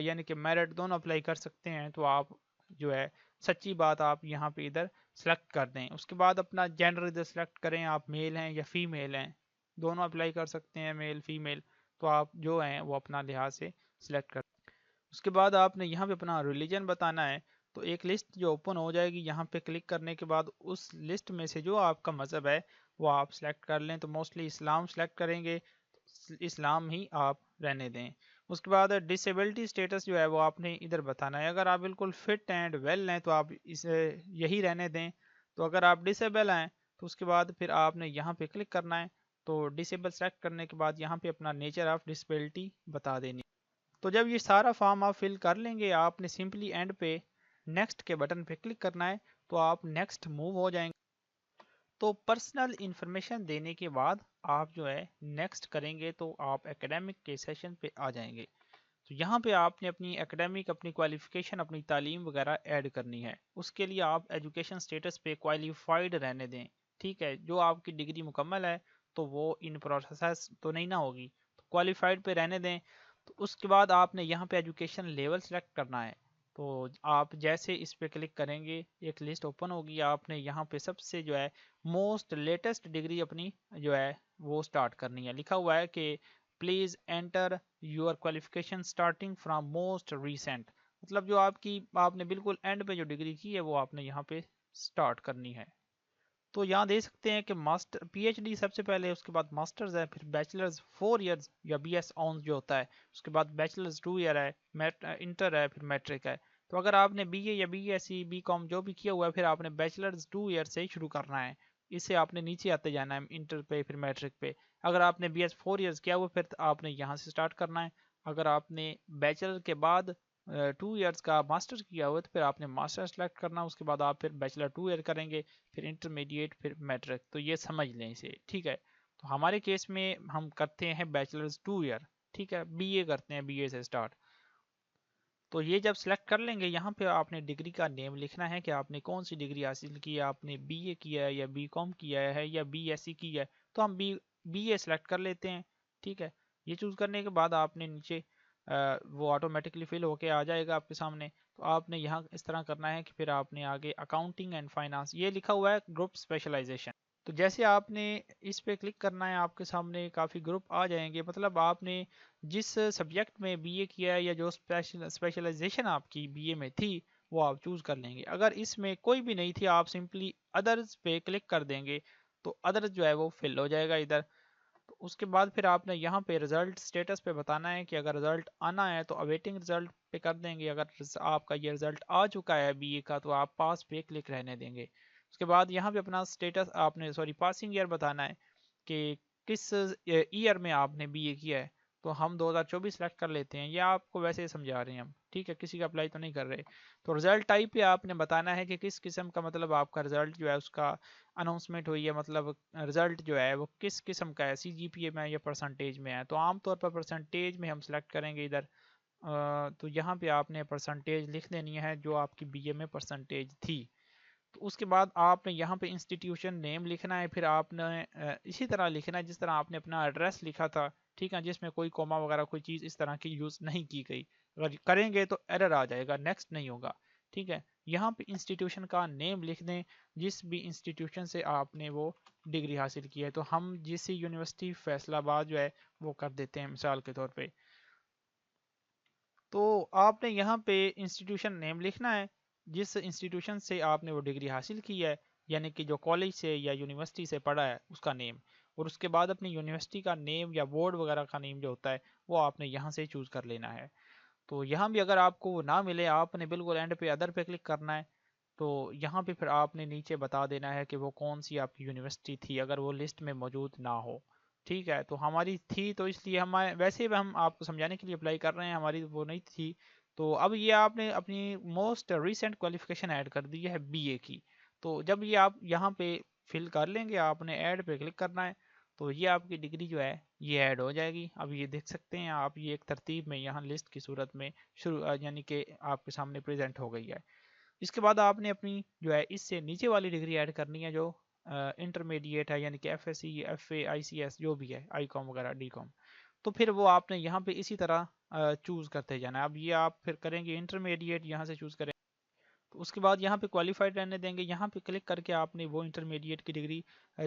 یعنی کہ میرٹ دونوں اپلائی کر سکتے ہیں، تو آپ جو ہے سچی بات آپ یہاں پہ ادھر سلیکٹ کر دیں. اس کے بعد اپنا جینڈر ادھر سلیکٹ کریں، آپ میل ہیں یا فیمیل ہیں، دونوں اپلائی کر سکتے ہیں، میل فیمیل. تو آپ جو ہیں وہ اپنا لحاظ سے سلیکٹ کر. اس کے بعد آپ نے یہاں پہ اپنا ریلیجن بتانا ہے. تو ایک لسٹ جو اوپن ہو جائے گی یہاں پہ کلک کرنے کے بعد، اس لسٹ میں سے جو آپ کا مذہب ہے وہ آپ سلیکٹ کر لیں. تو موسٹلی اسلام سلیکٹ کریں گے، اسلام ہی آپ رہنے دیں. اس کے بعد ڈسیبلٹی سٹیٹس جو ہے وہ آپ نے ادھر بتانا ہے. اگر آپ بالکل فٹ اینڈ ویل ہیں تو آپ اسے یہی رہنے دیں. تو اگر آپ ڈسیبل ہیں تو اس کے بعد پھر آپ نے یہاں پہ کلک کرنا ہے. تو ڈسیبل سلیکٹ کرنے کے بعد یہاں پہ اپنا نیچر آف ڈسیبلٹی بتا دینی. تو جب یہ سارا فارم آپ فل کر لیں گے، آپ نے سمپلی اینڈ پہ نیکسٹ کے بٹن پہ کلک کرنا ہے. تو آپ نیکسٹ موو ہو جائیں گے. تو پرسنل انفارمیشن دینے کے بعد آپ جو ہے نیکسٹ کریں گے تو آپ اکیڈیمک کے سیشن پہ آ جائیں گے. تو یہاں پہ آپ نے اپنی اکیڈیمک، اپنی کوالیفیکیشن، اپنی تعلیم وغیرہ ایڈ کرنی ہے. اس کے لیے آپ ایجوکیشن سٹیٹس پہ کوالیفائڈ رہنے دیں. ٹھیک ہے، جو آپ کی ڈگری مکمل ہے تو وہ ان پروسیس تو نہیں نہ ہوگی، تو کوالیفائڈ پہ رہنے دیں. تو اس کے بعد آپ نے یہاں پہ ایجوکیشن لیول سلیکٹ کرنا ہے. تو آپ جیسے اس پہ کلک کریں گے ایک لسٹ اوپن ہوگی. آپ نے یہاں پہ سب سے جو ہے موسٹ لیٹسٹ ڈگری اپنی جو ہے وہ سٹارٹ کرنی ہے. لکھا ہوا ہے کہ please enter your qualification starting from most recent, مطلب جو آپ نے بالکل اینڈ پہ جو ڈگری کی ہے وہ آپ نے یہاں پہ سٹارٹ کرنی ہے. تو یہاں دیکھ سکتے ہیں کہ ماسٹر پی ایچ ڈی سب سے پہلے، اس کے بعد ماسٹرز ہے، پھر بیچلرز 4 ایئرز یا بی ایس آنز جو ہوتا ہے، اس کے بعد بیچلرز 2 ایئر ہے، انٹر ہے، پھر میٹرک ہے. تو اگر آپ نے بی اے یا بی ایس سی بی کام جو بھی کیا ہوا ہے، پھر آپ نے بیچلرز 2 ایئر سے شروع کرنا ہے. اس سے آپ نے نیچے آتے جانا ہے انٹر پہ، پھر میٹرک پہ. اگر آپ نے بی ایس 4 ایئرز کیا ہوا پھر آپ نے یہاں سے سٹارٹ کرنا ہے. اگر آپ نے بیچلر کے بعد 2 ایئرس کا ماسٹر کیا ہوا تو پھر آپ نے ماسٹر سلیکٹ کرنا. اس کے بعد آپ پھر بیچلر 2 ایئر کریں گے، پھر انٹرمیڈیٹ، پھر میٹرک. تو یہ سمجھ لیں اسے. ٹھیک ہے، تو ہمارے کیس میں ہم کرتے ہیں بیچلرز 2 ایئر. ٹھیک ہے، بی اے کرتے ہیں، بی اے سے سٹارٹ. تو یہ جب سلیکٹ کر لیں گے یہاں پہ آپ نے ڈگری کا نیم لکھنا ہے کہ آپ نے کون سی ڈگری حاصل کی ہے. آپ نے بی اے کیا ہے یا بی کام کیا ہے یا بی ایس سی کی ہے. تو ہم بی اے سلیکٹ کر لیتے ہیں. ٹھیک ہے، یہ چوز کرنے کے بعد آپ نے نیچے وہ آٹومیٹکلی فل ہو کے آ جائے گا آپ کے سامنے. تو آپ نے یہاں اس طرح کرنا ہے کہ پھر آپ نے آگے اکاؤنٹنگ اینڈ فائنانس یہ لکھا ہوا ہے گروپ اسپیشلائزیشن. تو جیسے آپ نے اس پہ کلک کرنا ہے آپ کے سامنے کافی گروپ آ جائیں گے. مطلب آپ نے جس سبجیکٹ میں بی اے کیا ہے یا جو اسپیشلائزیشن آپ کی بی اے میں تھی وہ آپ چوز کر لیں گے. اگر اس میں کوئی بھی نہیں تھی آپ سمپلی ادرز پہ کلک کر دیں گے تو ادرز جو ہے وہ فل ہو جائے گا ادھر. تو اس کے بعد پھر آپ نے یہاں پہ رزلٹ سٹیٹس پہ بتانا ہے کہ اگر رزلٹ آنا ہے تو اویٹنگ رزلٹ پہ کر دیں گے. اگر آپ کا یہ رزلٹ آ چکا ہے بی اے کا تو آپ پاس پہ کلک رہنے دیں گے. اس کے بعد یہاں پہ اپنا سٹیٹس آپ نے پاسنگ ایئر بتانا ہے کہ کس ایئر میں آپ نے بی اے کیا ہے. تو ہم 2024 سلیکٹ کر لیتے ہیں، یا آپ کو ویسے ہی سمجھا رہے ہیں ہم. ٹھیک ہے، کسی کا اپلائی تو نہیں کر رہے. تو رزلٹ ٹائپ پہ آپ نے بتانا ہے کہ کس قسم کا، مطلب آپ کا رزلٹ جو ہے اس کا اناؤنسمنٹ ہوئی ہے، مطلب رزلٹ جو ہے وہ کس قسم کا ہے، سی جی پی اے میں یا پرسنٹیج میں ہے. تو عام طور پر پرسنٹیج میں ہم سلیکٹ کریں گے ادھر. تو یہاں پہ آپ نے پرسنٹیج لکھ دینی ہے جو آپ کی بی اے میں پرسنٹیج تھی. تو اس کے بعد آپ نے یہاں پہ انسٹیٹیوشن نیم لکھنا ہے. پھر آپ نے اسی طرح لکھنا ہے جس طرح آپ نے اپنا ایڈریس لکھا تھا. ٹھیک ہے، جس میں کوئی کوما وغیرہ کوئی چیز اس طرح کی یوز نہیں کی گئی. اگر کریں گے تو ایرر آ جائے گا، نیکسٹ نہیں ہوگا. ٹھیک ہے، یہاں پہ انسٹیٹیوشن کا نیم لکھ دیں جس بھی انسٹیٹیوشن سے آپ نے وہ ڈگری حاصل کی ہے. تو ہم جس یونیورسٹی فیصل آباد جو ہے وہ کر دیتے ہیں مثال کے طور پہ. تو آپ نے یہاں پہ انسٹیٹیوشن نیم لکھنا ہے جس انسٹیٹیوشن سے آپ نے وہ ڈگری حاصل کی ہے، یعنی کہ جو کالج سے یا یونیورسٹی سے پڑھا ہے اس کا نیم. اور اس کے بعد اپنی یونیورسٹی کا نیم یا بورڈ وغیرہ کا نیم جو ہوتا ہے وہ آپ نے یہاں سے چوز کر لینا ہے. تو یہاں بھی اگر آپ کو وہ نہ ملے آپ نے بالکل اینڈ پہ ادر پہ کلک کرنا ہے. تو یہاں پہ پھر آپ نے نیچے بتا دینا ہے کہ وہ کون سی آپ کی یونیورسٹی تھی اگر وہ لسٹ میں موجود نہ ہو. ٹھیک ہے، تو ہماری تھی تو اس لیے ویسے بھی ہم آپ کو سمجھانے کے لیے اپلائی کر رہے ہیں، ہماری وہ نہیں تھی. تو اب یہ آپ نے اپنی موسٹ ریسنٹ کوالیفیکیشن ایڈ کر دی ہے بی اے کی. تو جب یہ آپ یہاں پہ فل کر لیں گے آپ نے ایڈ پہ کلک کرنا ہے تو یہ آپ کی ڈگری جو ہے یہ ایڈ ہو جائے گی. اب یہ دیکھ سکتے ہیں آپ، یہ ایک ترتیب میں یہاں لسٹ کی صورت میں شروع یعنی کہ آپ کے سامنے پریزنٹ ہو گئی ہے. اس کے بعد آپ نے اپنی جو ہے اس سے نیچے والی ڈگری ایڈ کرنی ہے جو انٹرمیڈیٹ ہے، یعنی کہ F S C, F A, I C S جو بھی ہے، آئی کام وغیرہ، ڈی کام. تو پھر وہ آپ نے یہاں پہ اسی طرح چوز کرتے جانا ہے. اب یہ آپ پھر کریں گے انٹرمیڈیٹ، یہاں سے چوز کریں. تو اس کے بعد یہاں پہ کوالیفائڈ رہنے دیں گے. یہاں پہ کلک کر کے آپ نے وہ انٹرمیڈیٹ کی ڈگری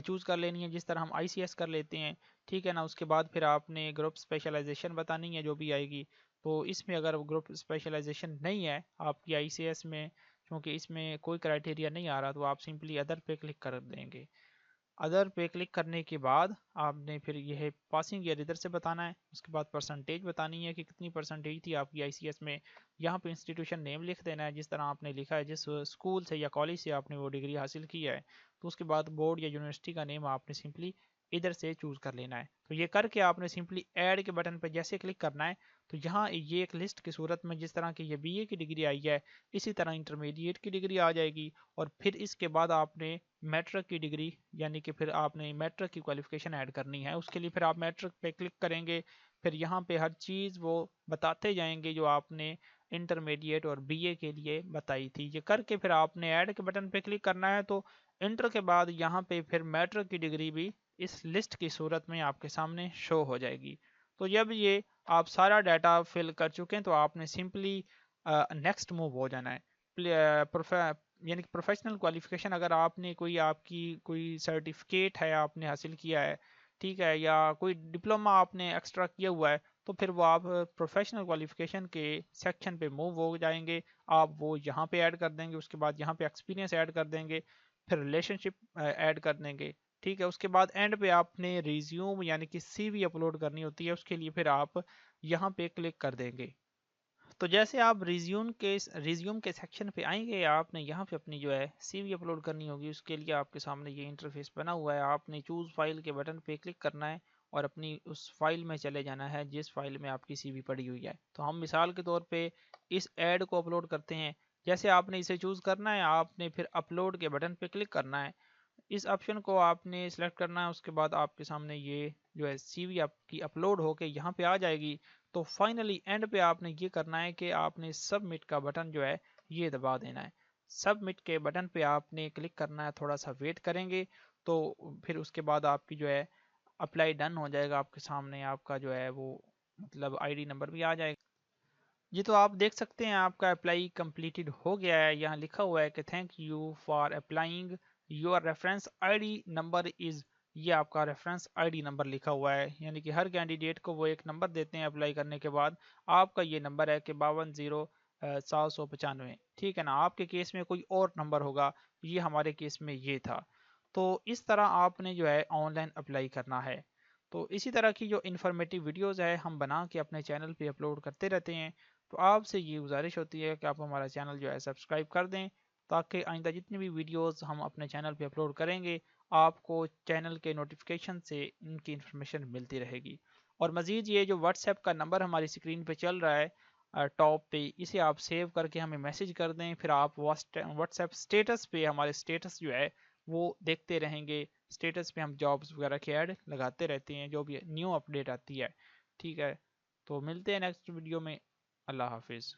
چوز کر لینی ہے جس طرح ہم آئی سی ایس کر لیتے ہیں. ٹھیک ہے نا. اس کے بعد پھر آپ نے گروپ اسپیشلائزیشن بتانی ہے جو بھی آئے گی. تو اس میں اگر گروپ اسپیشلائزیشن نہیں ہے آپ کی آئی سی ایس میں، کیونکہ اس میں کوئی کرائٹیریا نہیں آ رہا، تو آپ سمپلی ادر پہ کلک کر دیں گے. ادر پہ کلک کرنے کے بعد آپ نے پھر یہ پاسنگ ایئر ادھر سے بتانا ہے. اس کے بعد پرسنٹیج بتانی ہے کہ کتنی پرسنٹیج تھی آپ کی آئی سی ایس میں. یہاں پہ انسٹیٹیوشن نیم لکھ دینا ہے جس طرح آپ نے لکھا ہے جس اسکول سے یا کالج سے آپ نے وہ ڈگری حاصل کی ہے. تو اس کے بعد بورڈ یا یونیورسٹی کا نیم آپ نے سمپلی ادھر سے چوز کر لینا ہے. تو یہ کر کے آپ نے سمپلی ایڈ کے بٹن پہ جیسے کلک کرنا ہے تو یہاں یہ ایک لسٹ کی صورت میں جس طرح کی یہ بی اے کی ڈگری آئی ہے اسی طرح انٹرمیڈیٹ کی ڈگری آ جائے گی. اور پھر اس کے بعد آپ نے میٹرک کی ڈگری یعنی کہ پھر آپ نے میٹرک کی کوالیفیکیشن ایڈ کرنی ہے. اس کے لیے پھر آپ میٹرک پہ کلک کریں گے. پھر یہاں پہ ہر چیز وہ بتاتے جائیں گے جو آپ نے انٹرمیڈیٹ اور بی اے کے لیے بتائی تھی. یہ کر کے پھر آپ نے ایڈ کے بٹن پہ کلک کرنا ہے. تو انٹر کے بعد یہاں پہ پھر میٹرک کی ڈگری بھی اس لسٹ کی صورت میں آپ کے سامنے شو ہو جائے گی. تو جب یہ آپ سارا ڈیٹا فل کر چکے ہیں تو آپ نے سمپلی نیکسٹ موو ہو جانا ہے. یعنی کہ پروفیشنل کوالیفیکیشن اگر آپ نے کوئی آپ کی کوئی سرٹیفکیٹ ہے آپ نے حاصل کیا ہے، ٹھیک ہے، یا کوئی ڈپلوما آپ نے ایکسٹرا کیا ہوا ہے تو پھر وہ آپ پروفیشنل کوالیفیکیشن کے سیکشن پہ موو ہو جائیں گے. آپ وہ یہاں پہ ایڈ کر دیں گے. اس کے بعد یہاں پہ ایکسپیرینس ایڈ کر دیں گے. پھر ریلیشن شپ ایڈ کر دیں گے. ٹھیک ہے. اس کے بعد اینڈ پہ آپ نے ریزیوم یعنی کہ سی وی اپلوڈ کرنی ہوتی ہے. اس کے لیے پھر آپ یہاں پہ کلک کر دیں گے. تو جیسے آپ ریزیوم کے سیکشن پہ آئیں گے آپ نے یہاں پہ اپنی جو ہے سی وی اپلوڈ کرنی ہوگی. اس کے لیے آپ کے سامنے یہ انٹرفیس بنا ہوا ہے. آپ نے چوز فائل کے بٹن پہ کلک کرنا ہے اور اپنی اس فائل میں چلے جانا ہے جس فائل میں آپ کی سی وی پڑی ہوئی ہے. تو ہم مثال کے طور پہ اس ایڈ کو اپلوڈ کرتے ہیں. جیسے آپ نے اسے چوز کرنا ہے آپ نے پھر اپلوڈ کے بٹن پہ کلک کرنا ہے. اس آپشن کو آپ نے سلیکٹ کرنا ہے. اس کے بعد آپ کے سامنے یہ جو ہے سی وی آپ کی اپلوڈ ہو کے یہاں پہ آ جائے گی. تو فائنلی اینڈ پہ آپ نے یہ کرنا ہے کہ آپ نے سبمٹ کا بٹن جو ہے یہ دبا دینا ہے. سبمٹ کے بٹن پہ آپ نے کلک کرنا ہے. تھوڑا سا ویٹ کریں گے تو پھر اس کے بعد آپ کی جو ہے اپلائی ڈن ہو جائے گا. آپ کے سامنے آپ کا جو ہے وہ مطلب آئی ڈی نمبر بھی آ جائے گا. جی تو آپ دیکھ سکتے ہیں آپ کا اپلائی کمپلیٹڈ ہو گیا ہے. یہاں لکھا ہوا ہے کہ thank you for applying your reference I D number is. یہ آپ کا ریفرنس آئی ڈی نمبر لکھا ہوا ہے. یعنی کہ ہر کینڈیڈیٹ کو وہ ایک نمبر دیتے ہیں اپلائی کرنے کے بعد. آپ کا یہ نمبر ہے کہ 520795. ٹھیک ہے نا. آپ کے کیس میں کوئی اور نمبر ہوگا. یہ ہمارے کیس میں یہ تھا. تو اس طرح آپ نے جو ہے آن لائن اپلائی کرنا ہے. تو اسی طرح کی جو انفارمیٹیو ویڈیوز ہے ہم بنا کے اپنے چینل پہ اپلوڈ کرتے رہتے ہیں. تو آپ سے یہ گزارش ہوتی ہے کہ آپ ہمارا چینل جو ہے سبسکرائب کر دیں تاکہ آئندہ جتنی بھی ویڈیوز ہم اپنے چینل پہ اپلوڈ کریں گے آپ کو چینل کے نوٹیفیکیشن سے ان کی انفارمیشن ملتی رہے گی. اور مزید یہ جو واٹس ایپ کا نمبر ہماری اسکرین پہ چل رہا ہے ٹاپ پہ، اسے آپ سیو کر کے ہمیں میسج کر دیں. پھر آپ واٹس ایپ اسٹیٹس پہ ہمارے اسٹیٹس جو ہے وہ دیکھتے رہیں گے. اسٹیٹس پہ ہم جابس وغیرہ کے ایڈ لگاتے رہتے ہیں جو بھی نیو اپڈیٹ آتی ہے. ٹھیک ہے. تو ملتے ہیں نیکسٹ ویڈیو میں. اللہ حافظ.